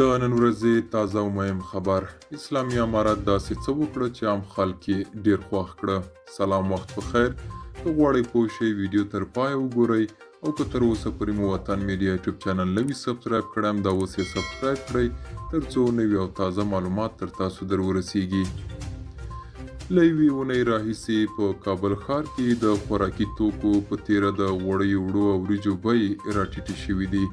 د نن ورځې تازه او مهم خبر اسلامي امارت داسې څه وکړه چې عام خلک یې ډیر خوښ کړه. سلام، وخت په خیر. که غواړئ پوه شئ ویډیو تر پایه وګورئ او که تر اوسه پورې مو وطن میډیا یوټیوب چینل نه وي سبسکرایب کړی هم دا اوس یې سبسکرایب کړئ تر څو نوي او تازه معلومات تر تاسو در ورسیږي. له یوې اونۍ راهیسې په کابل ښار کې د خوراکي توکو په تیره د غوړیو وړو او وریجو بیې راټیټې شوي دي.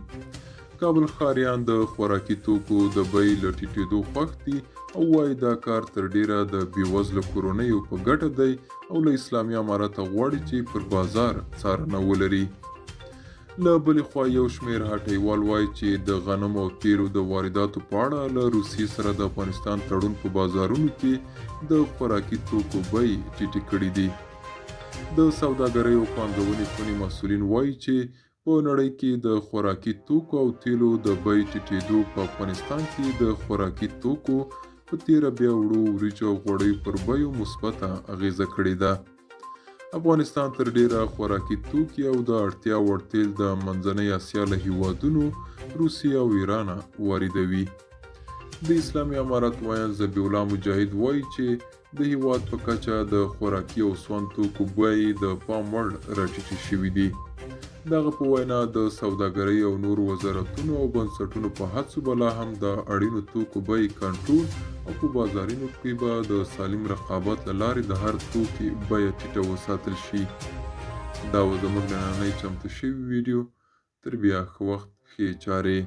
کابل ښاریان د خوراکي توکو د بیې له ټیټېدو خوښ دي او وایي دا کار تر ډیره د بېوزلو کورنیو په ګټه دی او له اسلامي امارته غواړي چې پر بازار څارنه ولري. له بلې خوا یو شمېر هټیوال وایي چې د غنمو او تیلو د وارداتو په اړه له روسیې سره د افغانستان تړون په بازارونو کې د خوراکي توکو بیې ټیټې کړي دي. د سوداګرۍ او پانګونې خونې مسؤلین وایي چې په نړۍ کې د خوراکي توکو او تیلو د بیې ټیټېدو په افغانستان کې د خوراکي توکو په تیره بیا وړو وریجو او غوړیو پر بیو مثبته اغیزه کړې ده. افغانستان تر ډیره خوراکي توکي او د اړتیا وړ تیل د منځنۍ اسیا له هیوادونو روسیې او ایران واردوي. د اسلامي امارت ویاند ذبیح الله مجاهد وایي چې د هیواد په کچه د خوراکي او سون توکو بیې د پام وړ راټیټې شوي دي. دغه په وینا د سوداګرۍ او نور وزارتونو او بنسټونو په هڅو به لا هم د اړینو توکو بیې کنټرول او په بازارونو کې به د سالم رقابت له لارې د هر توکي بیه ټیټه وساتل شي. دا و زموږ نننۍ چمتو شوي ویډیو. تر بیا ښه وخت، ښې چارې.